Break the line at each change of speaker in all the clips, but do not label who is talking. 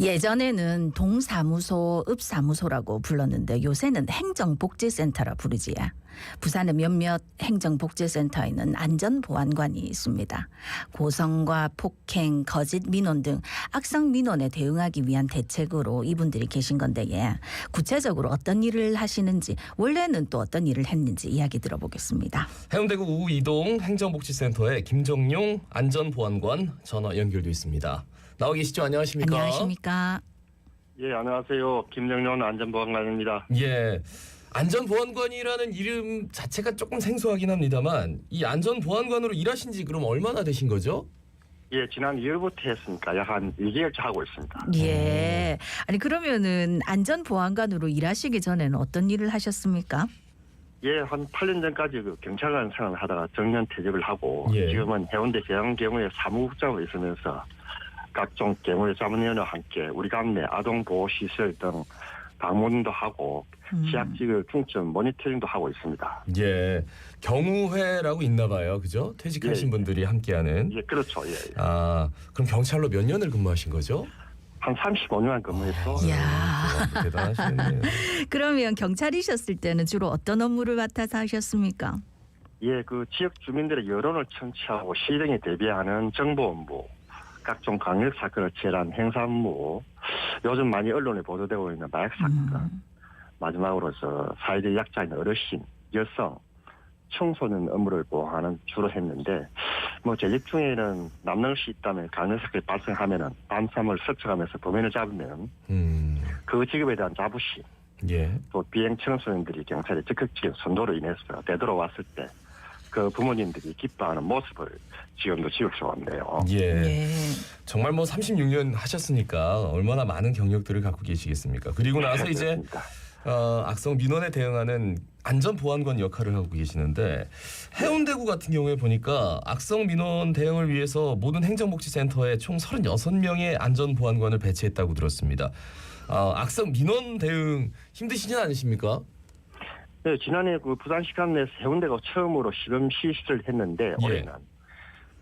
예전에는 동사무소, 읍사무소라고 불렀는데 요새는 행정복지센터라 부르지요. 부산의 몇몇 행정복지센터에는 안전보안관이 있습니다. 고성과 폭행, 거짓 민원 등 악성 민원에 대응하기 위한 대책으로 이분들이 계신 건데 구체적으로 어떤 일을 하시는지, 원래는 또 어떤 일을 했는지 이야기 들어보겠습니다.
해운대구 우이동 행정복지센터의 김정용 안전보안관 전화 연결돼 있습니다. 나와 계시죠? 안녕하십니까?
안녕하십니까?
예, 안녕하세요. 김정용 안전보안관입니다.
예, 안전보안관이라는 이름 자체가 조금 생소하긴 합니다만 이 안전보안관으로 일하신 지 그럼 얼마나 되신 거죠?
예, 지난 2월부터 했으니까 약 한 1개월째 하고 있습니다.
예. 아니 그러면은 안전보안관으로 일하시기 전에는 어떤 일을 하셨습니까?
예, 한 8년 전까지 그 경찰관 생활을 하다가 정년 퇴직을 하고
예.
지금은 해운대 계양경우에 사무국장으로 있으면서 각종 경우의 자문위원회와 함께 우리 관내 아동보호시설 등 방문도 하고 취약직을 중점 모니터링도 하고 있습니다.
예, 경우회라고 있나 봐요. 그죠? 퇴직하신
예.
분들이 함께하는.
예, 그렇죠. 예.
아, 그럼 경찰로 몇 년을 근무하신 거죠?
한 35년 근무해서
이야.
대단하시네요.
그러면 경찰이셨을 때는 주로 어떤 업무를 맡아서 하셨습니까?
예, 그 지역 주민들의 여론을 청취하고 시정에 대비하는 정보 업무, 각종 강력 사건을 처리한 행사 업무, 요즘 많이 언론에 보도되고 있는 마약 사건, 마지막으로서 사회적 약자인 어르신, 여성, 청소년 업무를 보호하는 주로 했는데, 뭐 재직 중에는 남는 것이 있다면 강력 사건이 발생하면은 밤샘을 스쳐가면서 범인을 잡으면 그 직업에 대한 자부심,
예.
또 비행 청소년들이 경찰의 적극적인 선도로 인해서 되돌아왔을 때 그 부모님들이 기뻐하는 모습을 지금도 지울 수가 없네요.
예.
예.
정말 뭐 36년 하셨으니까 얼마나 많은 경력들을 갖고 계시겠습니까? 그리고 나서 이제
그렇습니다.
악성 민원에 대응하는 안전보안관 역할을 하고 계시는데 해운대구 같은 경우에 보니까 악성 민원 대응을 위해서 모든 행정복지센터에 총 36명의 안전보안관을 배치했다고 들었습니다. 악성 민원 대응 힘드시진 않으십니까?
네, 지난해 그 부산시간 내에서 해운대가 처음으로 시범 시술을 했는데
예.
올해는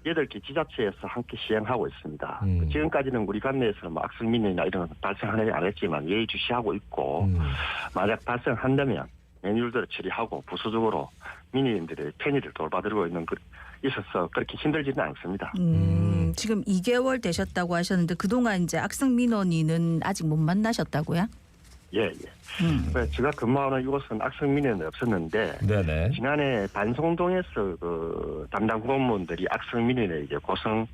8개 지자체에서 함께 시행하고 있습니다. 지금까지는 우리 관내에서는 뭐 악성 민원이나 이런 건 발생하지 않았지만 예의주시하고 있고 만약 발생한다면 매뉴얼대로 처리하고 부수적으로 민원인들의 편의를 돌봐드리고 있는 있어서 그렇게 힘들지는 않습니다.
지금 2개월 되셨다고 하셨는데 그동안 이제 악성 민원인은 아직 못 만나셨다고요?
예, 예. 제가 근무하는 이곳은 악성 민원이 없었는데
네네.
지난해 반송동에서 그 담당 공무원들이 악성 민원에게 고성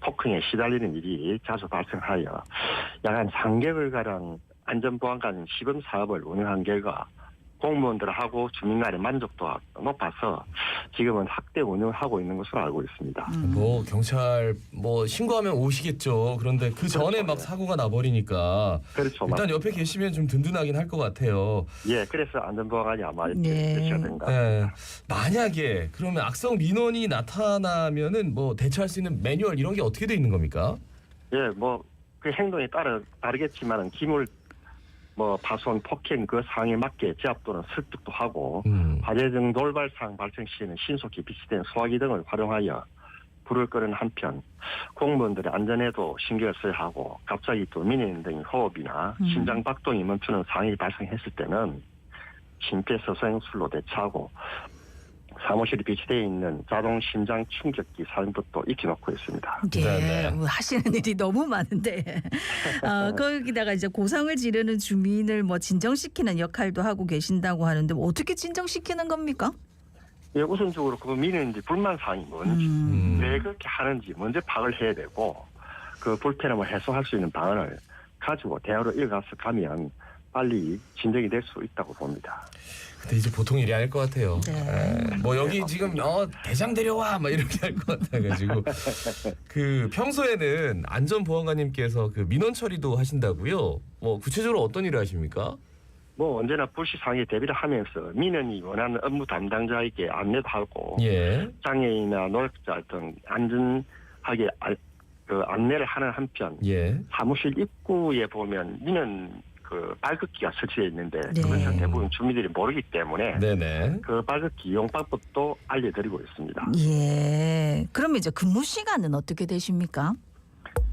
폭행에 시달리는 일이 자주 발생하여 약 한 3개월가량 안전보안관 시범 사업을 운영한 결과 공무원들하고 주민 간의 만족도가 높아서 지금은 확대 운영을 하고 있는 것으로 알고 있습니다.
뭐 경찰 뭐 신고하면 오시겠죠. 그런데 그 전에
그렇죠.
막 사고가 나버리니까
그렇죠.
일단
맞습니다.
옆에 계시면 좀 든든하긴 할 것 같아요.
예, 그래서 안전보안관이 아마 이렇게
네.
되셔야 된다.
예. 만약에 그러면 악성 민원이 나타나면은 뭐 대처할 수 있는 매뉴얼 이런 게 어떻게 돼 있는 겁니까?
예, 뭐 그 행동에 따라 다르겠지만은 기물 뭐 파손, 폭행 그 상황에 맞게 제압 또는 설득도 하고 화재 등 돌발 상황 발생 시에는 신속히 비치된 소화기 등을 활용하여 불을 끄는 한편 공무원들의 안전에도 신경을 써야 하고 갑자기 또 민원 등의 호흡이나 심장 박동이 멈추는 상황이 발생했을 때는 심폐소생술로 대처하고 사무실에 비치되어 있는 자동 심장 충격기 사용도 또 익혀놓고 있습니다.
예,
네네.
뭐 하시는 일이 너무 많은데 거기다가 이제 고성을 지르는 주민을 뭐 진정시키는 역할도 하고 계신다고 하는데 뭐 어떻게 진정시키는 겁니까?
예, 우선적으로 그 민원인들 불만 사항이 뭔지 왜 그렇게 하는지 먼저 파악을 해야 되고 그 불편함을 해소할 수 있는 방안을 가지고 대화로 이어가서 가면 빨리 진정이 될 수 있다고 봅니다.
근데 이제 보통 일이 아닐 것 같아요.
네.
뭐 여기 지금 대장 데려와 막 이렇게 할 것 같아가지고 그 평소에는 안전보안관님께서 그 민원 처리도 하신다고요? 뭐 구체적으로 어떤 일을 하십니까?
뭐 언제나 불시 상황에 대비를 하면서 민원이 원하는 업무 담당자에게 안내도 하고
예.
장애인이나 노약자 등 안전하게 그 안내를 하는 한편
예.
사무실 입구에 보면 민원 그 빨갛기가 설치되어 있는데
네.
그것은 대부분 주민들이 모르기 때문에
네네.
그 빨갛기 이용 방법도 알려드리고 있습니다.
예. 그러면 이제 근무 시간은 어떻게 되십니까?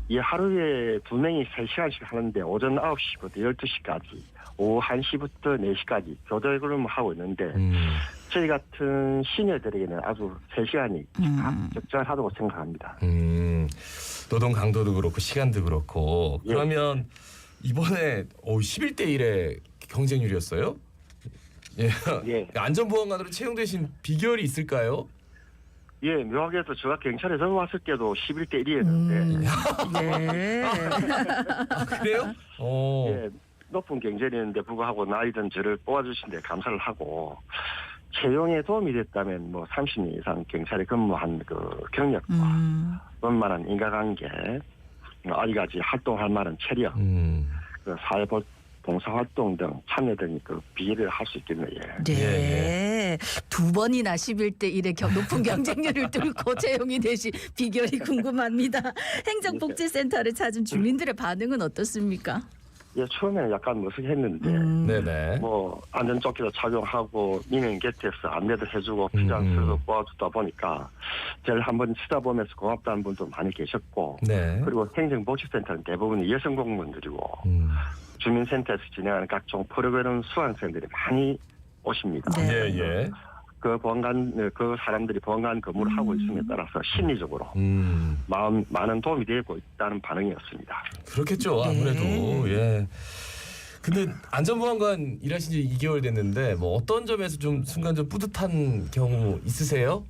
이 하루에 2명이 3시간씩 하는데 오전 9시부터 12시까지, 오후 1시부터 4시까지 교대근무를 하고 있는데 저희 같은 시니어들에게는 아주 3시간이 적절하다고 생각합니다.
노동 강도도 그렇고 시간도 그렇고.
예.
그러면 이번에 11대 1의 경쟁률이었어요? 예.
예.
안전보안관으로 채용되신 비결이 있을까요?
예, 묘하게도 제가 경찰에 들어왔을 때도 11대 1이었는데
네.
아, 그래요?
예, 높은 경쟁이었는데 불구하고 나이든 저를 뽑아주신 데 감사를 하고 채용에 도움이 됐다면 뭐 30년 이상 경찰에 근무한 그 경력과 원만한 인간관계, 아직까지 활동할 만한 체력, 그 사회 봉사활동 등 참여 등 그 비례를 할 수 있겠네요.
네.
예,
두 번이나 11대 1의 높은 경쟁률을 뚫고 채용이 되신 비결이 궁금합니다. 행정복지센터를 찾은 주민들의 반응은 어떻습니까?
예, 처음에는 약간 머쓱했는데
네네.
뭐 안전조끼도 착용하고 민원 곁에서 안내도 해주고 필요한 서도 도와주다 보니까 저를 한번 쳐다보면서 고맙다는 분도 많이 계셨고
네.
그리고 행정복지센터는 대부분 여성 공무원들이고 주민센터에서 진행하는 각종 프로그램 수강생들이 많이 오십니다.
네.
예, 예.
그 사람들이 보안관 근무를 하고 있음에 따라서 심리적으로 많은 도움이 되고 있다는 반응이었습니다.
그렇겠죠. 아무래도. 예. 근데 안전보안관 일하신 지 2개월 됐는데 뭐 어떤 점에서 좀 순간 좀 뿌듯한 경우 있으세요?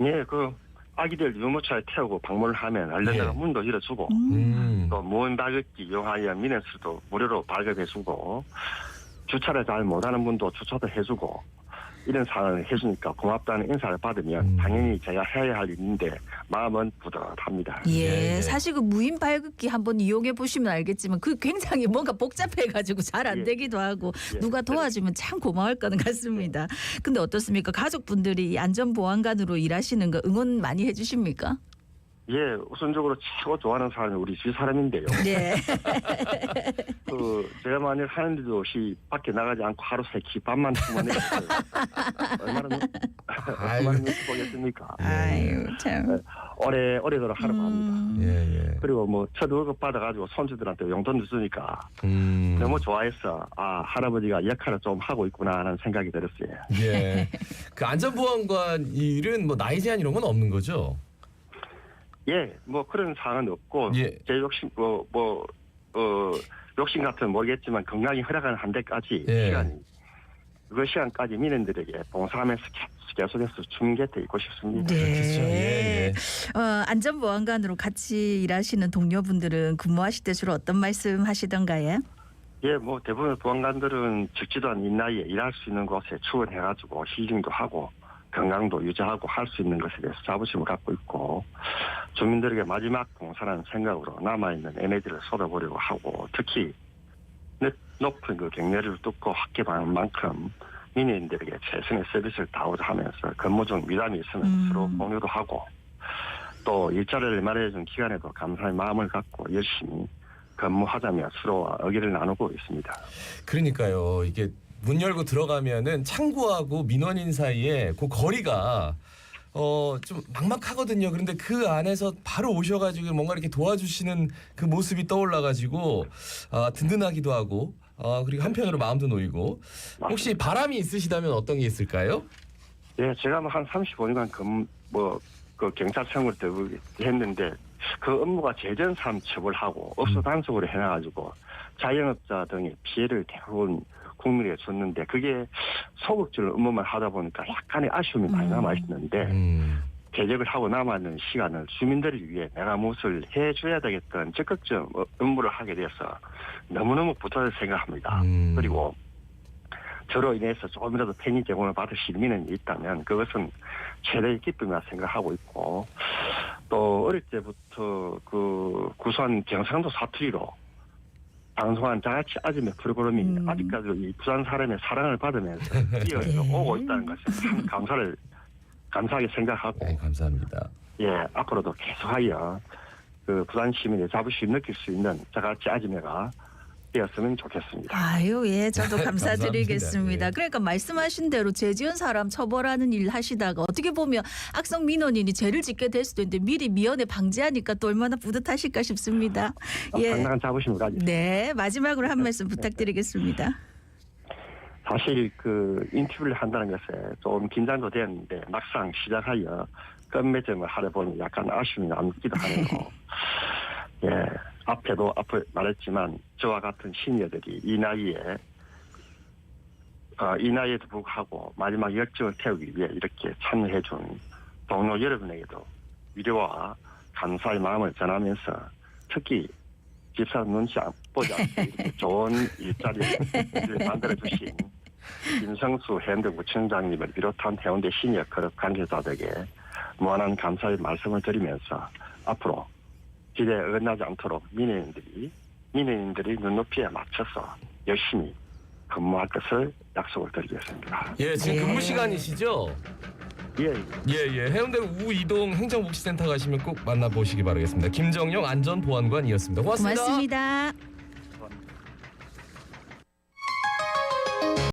예, 그 아기들 유모차에 태우고 방문을 하면 알려다가
예.
문도 열어주고 또 무인 발급기 이용하여 민원수도 무료로 발급해주고 주차를 잘 못하는 분도 주차도 해주고 이런 상황을 해주니까 고맙다는 인사를 받으면 당연히 제가 해야 할 일인데 마음은 뿌듯합니다.
예, 사실 그 무인 발급기 한번 이용해 보시면 알겠지만 그 굉장히 뭔가 복잡해가지고 잘 안
예.
되기도 하고
예.
누가 도와주면 참 고마울 거는 같습니다. 근데 어떻습니까? 가족분들이 이 안전보안관으로 일하시는 거 응원 많이 해주십니까?
예, 우선적으로 최고 좋아하는 사람이 우리 집 사람인데요.
네.
제가 만일 하는 데도 없이 밖에 나가지 않고 하루 세끼 밥만 주문해서 얼마나 눈치 보겠습니까?
아유 참.
오래도록 하라고 합니다.
예, 예.
그리고 뭐 첫 월급 받아가지고 손주들한테 용돈도 주니까 너무 좋아해서 할아버지가 역할을 좀 하고 있구나 하는 생각이 들었어요.
예. 그 안전보안관 일은 뭐 나이 제한 이런 건 없는 거죠?
예, 뭐 그런 사항은 없고
예.
제 욕심 욕심 같은 모르겠지만 건강이 허락하는 한 대까지
예.
그 시간까지 민원들에게 봉사하면서 계속해서 주민 곁에 있고 싶습니다.
그렇겠죠. 예, 예.
안전보안관으로 같이 일하시는 동료분들은 근무하실 때 주로 어떤 말씀 하시던가요?
예, 뭐 대부분 보안관들은 적지도 않은 이 나이에 일할 수 있는 곳에 출근해가지고 힐링도 하고 건강도 유지하고 할 수 있는 것에 대해서 자부심을 갖고 있고 주민들에게 마지막 봉사라는 생각으로 남아있는 에너지를 쏟아보려고 하고 특히 높은 그 경례를 뚫고 합격하는 만큼 민원인들에게 최선의 서비스를 다하고자 하면서 근무 중 미담이 있으면 서로 공유도 하고 또 일자리를 마련해준 기관에도 감사의 마음을 갖고 열심히 근무하자며 서로 의견을 나누고 있습니다.
그러니까요. 이게 문 열고 들어가면은 창구하고 민원인 사이에 그 거리가 좀 막막하거든요. 그런데 그 안에서 바로 오셔가지고 뭔가 이렇게 도와주시는 그 모습이 떠올라가지고 든든하기도 하고 그리고 한편으로 마음도 놓이고. 혹시 바람이 있으시다면 어떤 게 있을까요?
예, 제가 한 35년간 그 경찰청을 했는데 그 업무가 재전삼 처벌하고 업소 단속으로 해놔가지고 자영업자 등의 피해를 대부분 국민에게 줬는데 그게 소극적인 업무만 하다 보니까 약간의 아쉬움이 많이 남아있는데 개적을 하고 남아있는 시간을 주민들을 위해 내가 무엇을 해줘야 되겠다는 적극적 업무를 하게 돼서 너무너무 부탁을 생각합니다. 그리고 저로 인해서 조금이라도 편의 제공을 받을 시민이 있다면 그것은 최대의 기쁨이라 생각하고 있고 또 어릴 때부터 그 구수한 경상도 사투리로 방송한 자가치 아줌의 프로그램이 아직까지도 이 부산 사람의 사랑을 받으면서 이어오고 있다는 것을 참 감사하게 생각하고
네, 감사합니다.
예, 앞으로도 계속하여 그 부산 시민의 자부심 느낄 수 있는 자가치 아줌매가 되었으면 좋겠습니다.
아유, 예, 저도 감사드리겠습니다.
감사합니다.
그러니까 말씀하신 대로 죄 지은 사람 처벌하는 일 하시다가 어떻게 보면 악성 민원인이 죄를 짓게 될 수도 있는데 미리 미연에 방지하니까 또 얼마나 뿌듯하실까 싶습니다. 예.
상당한 자부심을 가지고
네, 마지막으로 한 말씀 부탁드리겠습니다.
사실 그 인터뷰를 한다는 것에 좀 긴장도 되었는데 막상 시작하여 끝맺음을 하려 보니 약간 아쉬움이 남기도 하네요. 예, 앞에 말했지만 저와 같은 시니어들이 이 나이에도 불구하고 마지막 열정을 태우기 위해 이렇게 참여해준 동료 여러분에게도 위로와 감사의 마음을 전하면서 특히 집사 눈치 안 보지 않고 이렇게 좋은 일자리를 만들어주신 김성수 해운대구청장님을 비롯한 해운대 시니어 클럽 관계자들에게 무한한 감사의 말씀을 드리면서 앞으로 기대에 어긋나지 않도록 민원인들이 눈높이에 맞춰서 열심히 근무할 것을 약속을 드리겠습니다.
예, 지금
예.
근무 시간이시죠?
예,
예. 해운대 우이동 행정복지센터 가시면 꼭 만나보시기 바라겠습니다. 김정용 안전보안관이었습니다. 고맙습니다.
고맙습니다.